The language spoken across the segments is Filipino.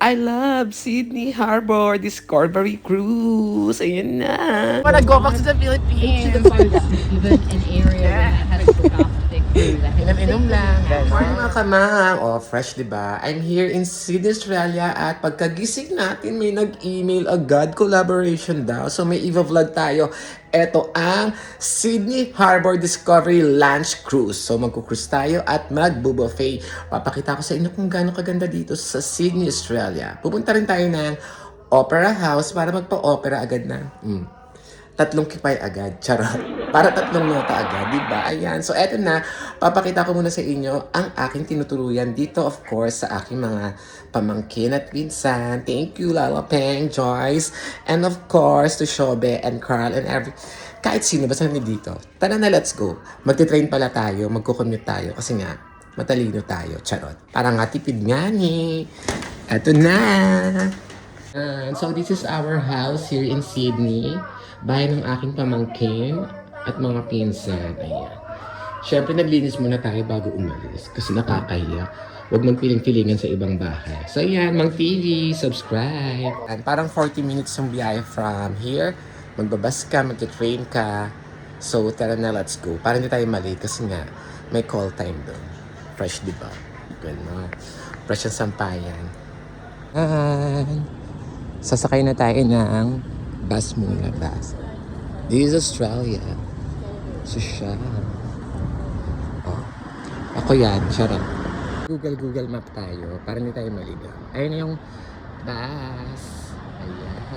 I love Sydney Harbor Discovery Cruise. Ayan na. I want to go back to the Philippines. Even an area where you had to cook off the crew. Inom-inom lang. Morning mga kamang. Oh, fresh diba? I'm here in Sydney, Australia at pagkagising natin may nag-email agad collaboration daw. So may Eva-vlog tayo. Ito ang Sydney Harbor Discovery Lunch Cruise. So magkukrus tayo at magbubuffet. Papakita ko sa inyo kung gaano kaganda dito sa Sydney, Australia. Pupunta rin tayo ng Opera House para magpa-opera agad na. Tatlong kipay agad. Charot. Para tatlong nota agad, di ba? Ayan. So, eto na. Papakita ko muna sa inyo ang aking tinutuluyan dito, of course, sa aking mga pamangkin at pinsan. Thank you, Lala Peng, Joyce, and of course, to Shobe and Carl and kahit sino, basta nandito. Tara na, let's go. Magti-train pala tayo, magkukommute tayo kasi nga, matalino tayo. Charot. Parang nga tipid nga ni. Eto na. So, this is our house here in Sydney. Bahay ng aking pamangkin at mga pinsan. Ayan. Siyempre, naglinis muna tayo bago umalis kasi nakakahiya. Huwag magpiling-pilingan sa ibang bahay. So, ayan, Mang TV, subscribe. And parang 40 minutes yung biyahe from here. Magbabas ka, magte-train ka. So, tara na, let's go. Para hindi tayo malate kasi nga, may call time doon. Fresh, di ba? Gano'n. Fresh ang sampayan. Sasakay na tayo ng bus muna, bus. This is Australia. Social. Oh. Ako yan, charot. Google Map tayo para hindi tayo maligaw. Ayun na yung bus. Ayan.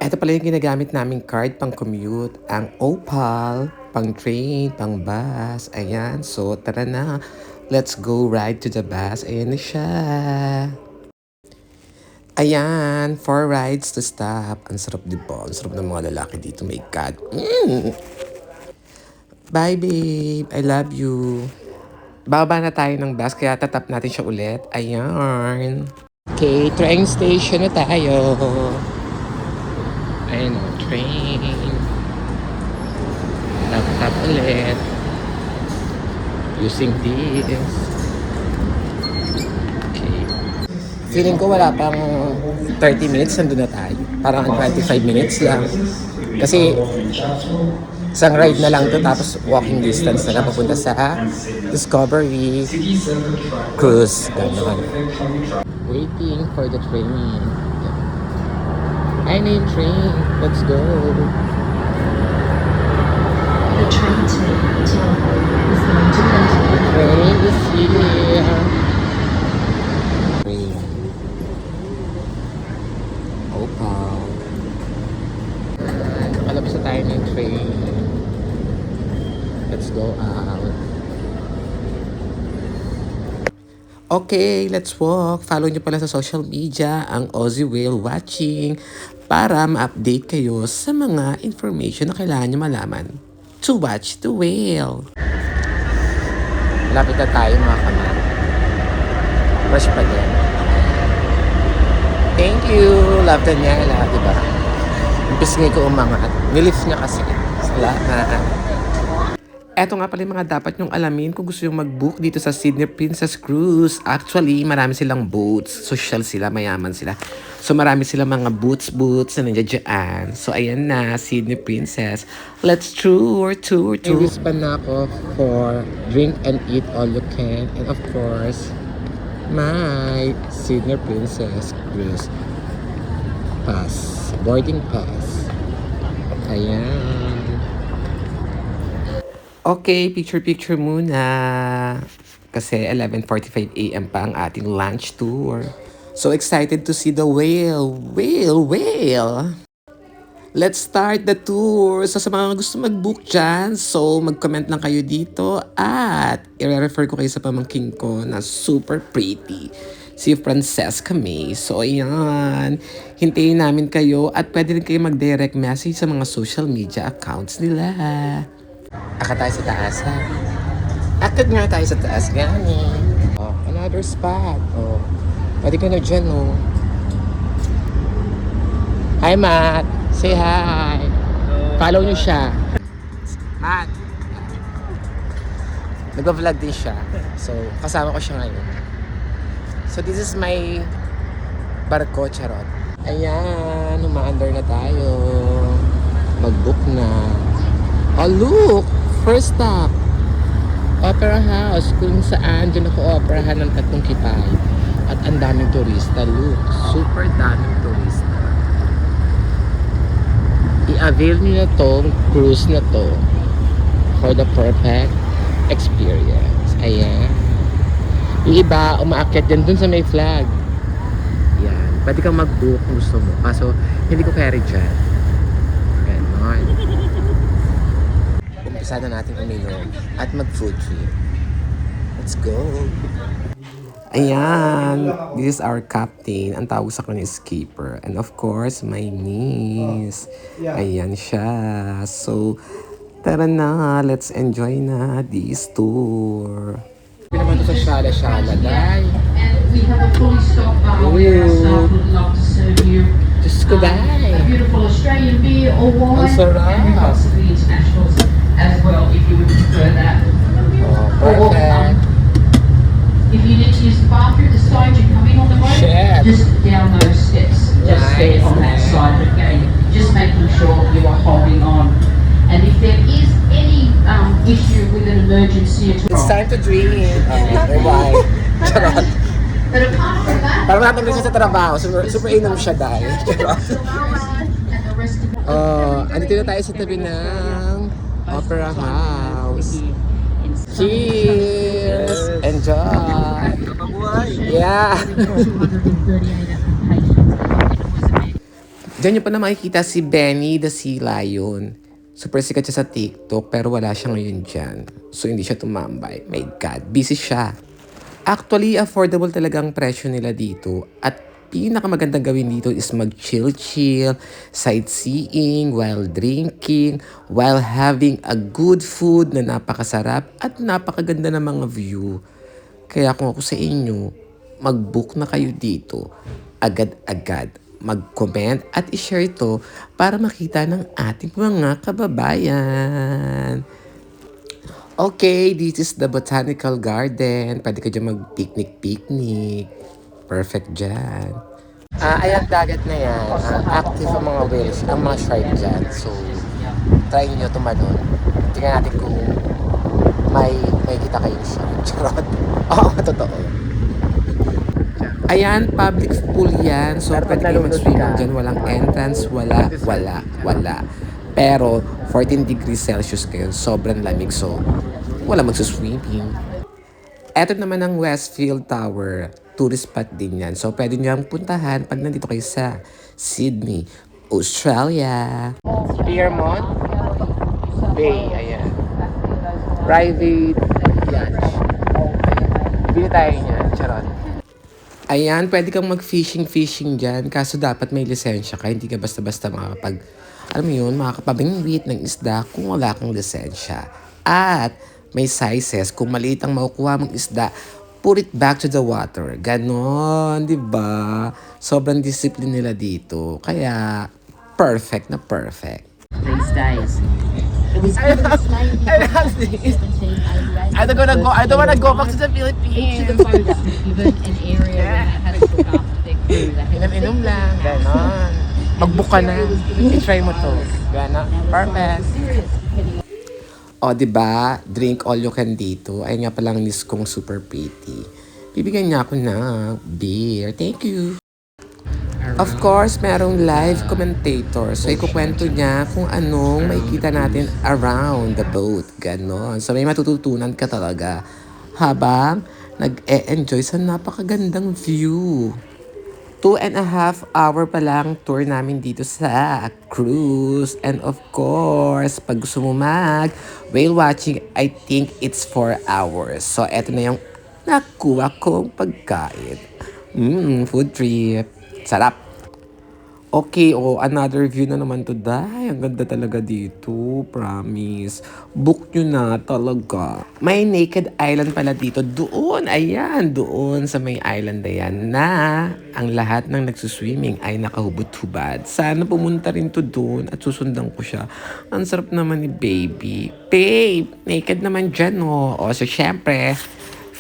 Ito pala yung ginagamit naming card pang commute. Ang Opal, pang train, pang bus. Ayan. So, tara na. Let's go ride to the bus. Ayan na siya. Ayan, 4 rides to stop. Ang sarap di ba? Ang sarap ng mga lalaki dito. My God. Bye, babe. I love you. Baba na tayo ng bus, kaya tatap natin siya ulit. Ayan. Okay, train station na tayo. Ayan o, train. Tap ulit. Using this. Feeling ko wala pang 30 minutes, nandun na tayo. Parang 25 minutes lang. Kasi isang ride na lang to, tapos walking distance na papunta sa Discovery Cruise. Ganon. Waiting for the train. I need train. Let's go. The train to Maitland is going to continue. The train is here. Nakalabas na tayo ng train. Let's go out. Okay, let's walk. Follow nyo pala sa social media ang Aussie Whale Watching para ma-update kayo sa mga information na kailangan nyo malaman to watch the whale. Lapit na tayo mga kamar. Fresh pa din. Thank you. Love Daniela, diba? Impis nga ko umangat. Nilift niya kasi. Salamat. Eto nga pala yung mga dapat nyong alamin kung gusto yung mag-book dito sa Sydney Princess Cruise. Actually, marami silang boats. Social sila, mayaman sila. So, marami silang mga boats na nandiyan dyan. So, ayan na, Sydney Princess. Let's tour. May pa na ako for drink and eat all you can. And of course, my Sydney Princess Cruise pass. Boarding pass. Ayan. Okay, picture muna. Kasi 11:45 AM pa ang ating lunch tour. So excited to see the whale. Whale. Let's start the tour. So sa mga gusto mag-book dyan, so mag-comment lang kayo dito at i-refer ko kayo sa pamangkin ko na super pretty. Si Francesca May. So ayan, hintayin namin kayo at pwede rin kayo mag-direct message sa mga social media accounts nila. Akit tayo sa taas, ha? Akit nga tayo sa taas, gani. Oh, another spot. Oh, pwede ka na dyan, oh. Hi, Matt. Say hi. Follow nyo siya. Matt. Nag-vlog din siya. So, kasama ko siya ngayon. So this is my barko, charot. Ayan, umaandar na tayo. Mag-book na. Oh look! First stop! Opera House, kung saan dyan ako operahan ng tatlong kipay. At ang daming turista, look. Super daming turista. I-avail nyo na tong cruise na to for the perfect experience. Ayan. Yung iba, umaakyat dyan dun sa may flag. Yan. Pwede kang mag-book kung gusto mo. Kaso, hindi ko carry dyan. Ganon. Umpisa na natin uminom at mag-food trip. Let's go! Ayan, this is our captain. Ang tawag sa kanya is skipper. And of course, my niece. Ayan siya. So, tara na, let's enjoy na this tour. Naman to sa Shala-Shala, dahil. And we have a fully stocked bar where our staff would love to serve you Diyos ko, dahil. a beautiful Australian beer or wine. Ang sarap. And we've got some of the internationals as well if you would prefer that. Oh, perfect. If you need to use the bathroom, the side you come in on the boat, Chef. just down those steps, just there Nice, on that man. side. But again, just making sure you are holding on. And if there is any issue with an emergency at It's all, time to drink. Bye. Charot. but apart from that, Parang natanggal siya sa trabaho. Super inom siya dahil. Charot. and the rest of the Andito na tayo sa tabi ng Opera House. Cheers! Enjoy! Yeah! 238 applications. Diyan nyo pa na makikita si Benny the Sea Lion. Super sikat siya sa TikTok pero wala siya ngayon dyan. So hindi siya tumambay. My God, busy siya. Actually, affordable talaga ang presyo nila dito. At pinakamagandang gawin dito is mag-chill-chill, sightseeing, while drinking, while having a good food na napakasarap at napakaganda ng mga view. Kaya kung ako sa inyo, mag-book na kayo dito. Agad-agad. Mag-comment at i-share ito para makita ng ating mga kababayan. Okay, this is the Botanical Garden. Pwede ka dyan mag-picnic-picnic. Perfect dyan. Ayan, dagat na yan. Active ang mga whales, ang mga shark dyan. So, try nyo tumalon. Tingnan natin kung may kita kayong shark. Charot. Oo, totoo. Ayan, public pool yan. So, pwede kayo mag-swimming dyan. Walang entrance, wala. Pero, 14 degrees Celsius kayo. Sobrang lamig. So, wala magsuswimming. Eto naman ang Westfield Tower. Tourist spot din yan. So, pwede nyo ang puntahan pag nandito kayo sa Sydney, Australia. Piermont Bay. Ayan. Private yacht. Bili tayo niyan. Charot. Ayan, pwede kang mag-fishing dyan. Kaso dapat may lisensya ka. Hindi ka basta-basta makakapabingwit ng isda kung wala kang lisensya. At may sizes. Kung maliit ang makukuha mong isda, put it back to the water. Ganon, di ba? Sobrang discipline nila dito. Kaya, perfect na perfect. these days. It was I don't wanna go back to the each of Philippines. the boats was given an area where they had to look after their crew. They had to Inom lang. Ganon. Mag-book ka na. I-try mo to. Ganon. Perfect. O, di ba? Drink all you can dito. Ayun nga palang miss kong super pretty. Bibigyan niya ako ng beer. Thank you. Of course, merong live commentator. So, ikukwento niya kung anong makikita natin around the boat. Ganon. So, may matututunan ka talaga habang nag-e-enjoy sa napakagandang view. 2.5 hour pa lang tour namin dito sa cruise. And of course, pag gusto mo whale watching, I think it's 4 hours. So, eto na yung nakuha kong pagkain. Food trip. Sarap. Okay, another view na naman to, Day. Ang ganda talaga dito, promise. Book nyo na talaga. May naked island pala dito. Doon, ayan, doon sa may island na yan na ang lahat ng nagsuswimming ay nakahubad-hubad. Sana pumunta rin to doon at susundan ko siya. Ang sarap naman ni baby. Babe, naked naman dyan, oh. O, so syempre,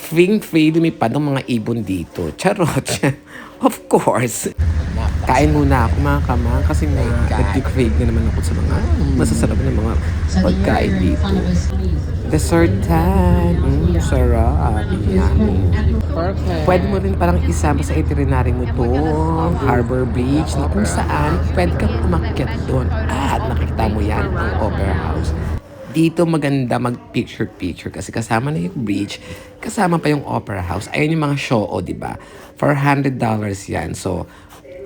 free lumipad ng mga ibon dito. Charot. Of course. Kain muna ako mga kamang kasi nga nag-crave na naman ako sa mga masasarap na mga pagkain dito. Dessert time. Sarap. Yummy. Perfect. Pwede mo rin parang isama sa itinerary mo to, Harbor Bridge, na kung saan pwede kang umakyat doon at nakikita mo yan ang Opera House. Dito maganda mag-picture-picture kasi kasama na yung bridge, kasama pa yung Opera House. Ayun yung mga show, di ba? $400 yan. So,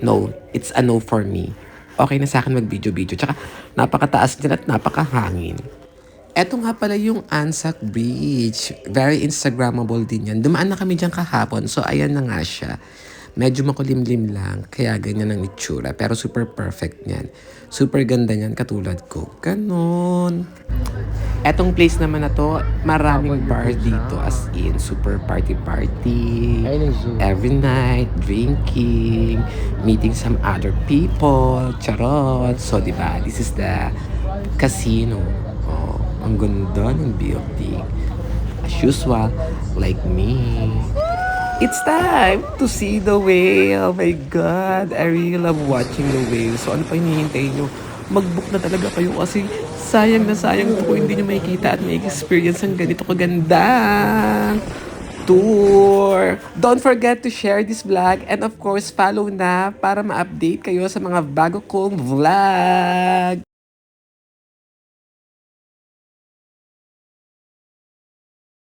no, it's a no for me. Okay na sa akin mag-video-video. Tsaka napakataas din at napakahangin. Eto nga pala yung Anzac Bridge. Very Instagrammable din yan. Dumaan na kami dyan kahapon. So, ayan na nga siya. Medyo makulimlim lang. Kaya ganyan ang itsura. Pero super perfect niyan. Super ganda niyan katulad ko. Ganon. Etong place naman na to, maraming bar dito. As in, super party-party. Ayun yung zoo. Every night, drinking, meeting some other people. Charot. So, di ba? This is the casino. Oh, ang ganda ng building. As usual, like me. It's time to see the whale. Oh my God, I really love watching the whale. So ano pa hinihintay nyo? Mag-book na talaga kayo kasi sayang na sayang po hindi nyo makikita at may experience ang ganito kaganda tour. Don't forget to share this vlog and of course follow na para ma-update kayo sa mga bago kong vlog.